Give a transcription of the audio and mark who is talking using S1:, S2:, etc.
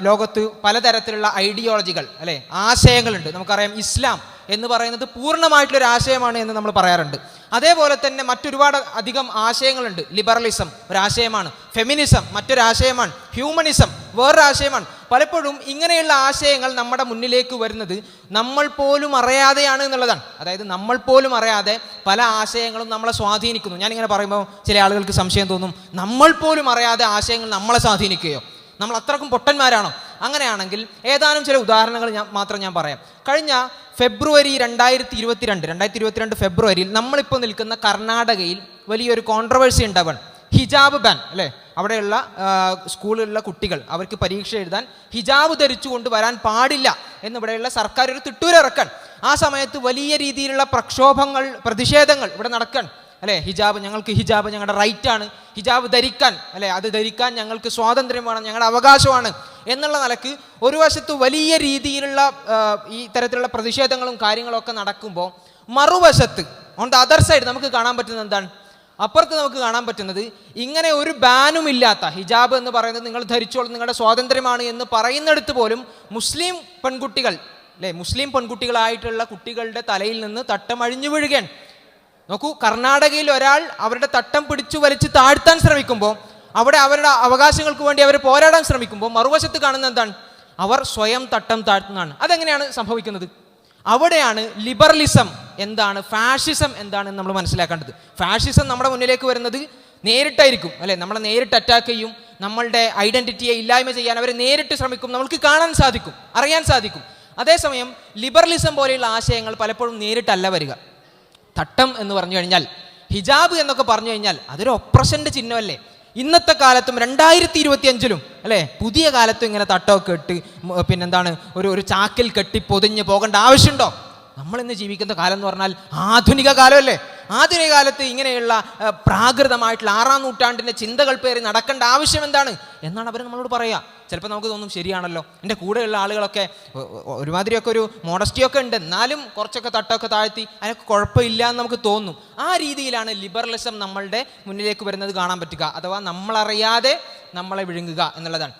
S1: ലോകത്ത് പലതരത്തിലുള്ള ഐഡിയോളജികൾ അല്ലെ, ആശയങ്ങളുണ്ട്. നമുക്കറിയാം ഇസ്ലാം എന്ന് പറയുന്നത് പൂർണ്ണമായിട്ടുള്ളൊരു ആശയമാണ് എന്ന് നമ്മൾ പറയാറുണ്ട്. അതേപോലെ തന്നെ മറ്റൊരുപാട് അധികം ആശയങ്ങളുണ്ട്. ലിബറലിസം ഒരാശയമാണ്, ഫെമിനിസം മറ്റൊരാശയമാണ്, ഹ്യൂമനിസം വേറൊരാശയമാണ്. പലപ്പോഴും ഇങ്ങനെയുള്ള ആശയങ്ങൾ നമ്മുടെ മുന്നിലേക്ക് വരുന്നത് നമ്മൾ പോലും അറിയാതെയാണ് എന്നുള്ളതാണ്. അതായത് നമ്മൾ പോലും അറിയാതെ പല ആശയങ്ങളും നമ്മളെ സ്വാധീനിക്കുന്നു. ഞാനിങ്ങനെ പറയുമ്പോൾ ചില ആളുകൾക്ക് സംശയം തോന്നും, നമ്മൾ പോലും അറിയാതെ ആശയങ്ങൾ നമ്മളെ സ്വാധീനിക്കുകയോ, നമ്മൾ അത്രക്കും പൊട്ടന്മാരാണോ? അങ്ങനെയാണെങ്കിൽ ഏതാനും ചില ഉദാഹരണങ്ങൾ മാത്രം ഞാൻ പറയാം. കഴിഞ്ഞ ഫെബ്രുവരി 2022 ഫെബ്രുവരിയിൽ നമ്മളിപ്പോൾ നിൽക്കുന്ന കർണാടകയിൽ വലിയൊരു കോൺട്രവേഴ്സി ഉണ്ടാവാണ്. ഹിജാബ് ബാൻ അല്ലേ, അവിടെയുള്ള സ്കൂളിലുള്ള കുട്ടികൾ അവർക്ക് പരീക്ഷ എഴുതാൻ ഹിജാബ് ധരിച്ചുകൊണ്ട് വരാൻ പാടില്ല എന്നിവിടെയുള്ള സർക്കാർ ഒരു തിട്ടൂരിറക്കാൻ. ആ സമയത്ത് വലിയ രീതിയിലുള്ള പ്രക്ഷോഭങ്ങൾ, പ്രതിഷേധങ്ങൾ ഇവിടെ നടക്കാൻ അല്ലേ. ഹിജാബ് ഞങ്ങളുടെ റൈറ്റാണ്, ഹിജാബ് ധരിക്കാൻ അല്ലേ, അത് ധരിക്കാൻ ഞങ്ങൾക്ക് സ്വാതന്ത്ര്യം വേണം, ഞങ്ങളുടെ അവകാശമാണ് എന്നുള്ള നിലക്ക് ഒരു വശത്ത് വലിയ രീതിയിലുള്ള ഈ തരത്തിലുള്ള പ്രതിഷേധങ്ങളും കാര്യങ്ങളൊക്കെ നടക്കുമ്പോൾ, മറുവശത്ത് ഓൺ ദ അതർ സൈഡ് നമുക്ക് കാണാൻ പറ്റുന്നത് എന്താണ്? അപ്പുറത്ത് നമുക്ക് കാണാൻ പറ്റുന്നത് ഇങ്ങനെ ഒരു ബാനും ഇല്ലാത്ത ഹിജാബ് എന്ന് പറയുന്നത് നിങ്ങൾ ധരിച്ചോളൂ, നിങ്ങളുടെ സ്വാതന്ത്ര്യമാണ് എന്ന് പറയുന്നിടത്ത് പോലും മുസ്ലിം പെൺകുട്ടികൾ അല്ലേ, മുസ്ലിം പെൺകുട്ടികളായിട്ടുള്ള കുട്ടികളുടെ തലയിൽ നിന്ന് തട്ടം അഴിഞ്ഞു വീഴുകയാണ്. നോക്കൂ, കർണാടകയിൽ ഒരാൾ അവരുടെ തട്ടം പിടിച്ചു വലിച്ച് താഴ്ത്താൻ ശ്രമിക്കുമ്പോൾ, അവിടെ അവരുടെ അവകാശങ്ങൾക്ക് വേണ്ടി അവർ പോരാടാൻ ശ്രമിക്കുമ്പോൾ, മറുവശത്ത് കാണുന്ന എന്താണ്? അവർ സ്വയം തട്ടം താഴ്ത്തുന്നതാണ്. അതെങ്ങനെയാണ് സംഭവിക്കുന്നത്? അവിടെയാണ് ലിബറലിസം എന്താണ്, ഫാഷിസം എന്താണെന്ന് നമ്മൾ മനസ്സിലാക്കേണ്ടത്. ഫാഷിസം നമ്മുടെ മുന്നിലേക്ക് വരുന്നത് നേരിട്ടായിരിക്കും അല്ലെ, നമ്മളെ നേരിട്ട് അറ്റാക്ക് ചെയ്യും, നമ്മളുടെ ഐഡന്റിറ്റിയെ ഇല്ലായ്മ ചെയ്യാൻ അവർ നേരിട്ട് ശ്രമിക്കും, നമ്മൾക്ക് കാണാൻ സാധിക്കും, അറിയാൻ സാധിക്കും. അതേസമയം ലിബറലിസം പോലെയുള്ള ആശയങ്ങൾ പലപ്പോഴും നേരിട്ടല്ല വരിക. തട്ടം എന്ന് പറഞ്ഞു കഴിഞ്ഞാൽ, ഹിജാബ് എന്നൊക്കെ പറഞ്ഞു കഴിഞ്ഞാൽ അതൊരു ഒപ്രഷൻ്റെ ചിഹ്നമല്ലേ. ഇന്നത്തെ കാലത്തും 2025 അല്ലേ, പുതിയ കാലത്തും ഇങ്ങനെ തട്ടമൊക്കെ ഇട്ട് പിന്നെന്താണ് ഒരു ചാക്കിൽ കെട്ടി പൊതിഞ്ഞ് പോകേണ്ട ആവശ്യമുണ്ടോ? നമ്മളിന്ന് ജീവിക്കുന്ന കാലം എന്ന് പറഞ്ഞാൽ ആധുനിക കാലമല്ലേ. ആധുനിക കാലത്ത് ഇങ്ങനെയുള്ള പ്രാകൃതമായിട്ടുള്ള 6-ാം നൂറ്റാണ്ടിൻ്റെ ചിന്തകൾ പേറി നടക്കേണ്ട ആവശ്യം എന്താണ് എന്നാണ് അവർ നമ്മളോട് പറയുക. ചിലപ്പോൾ നമുക്ക് തോന്നും ശരിയാണല്ലോ, എൻ്റെ കൂടെയുള്ള ആളുകളൊക്കെ ഒരുമാതിരിയൊക്കെ ഒരു മോഡസ്റ്റിയൊക്കെ ഉണ്ട്, എന്നാലും കുറച്ചൊക്കെ തട്ടമൊക്കെ താഴ്ത്തി അതിനൊക്കെ കുഴപ്പമില്ല എന്ന് നമുക്ക് തോന്നും. ആ രീതിയിലാണ് ലിബറലിസം നമ്മളുടെ മുന്നിലേക്ക് വരുന്നത് കാണാൻ പറ്റുക, അഥവാ നമ്മളറിയാതെ നമ്മളെ വിഴുങ്ങുക എന്നുള്ളതാണ്.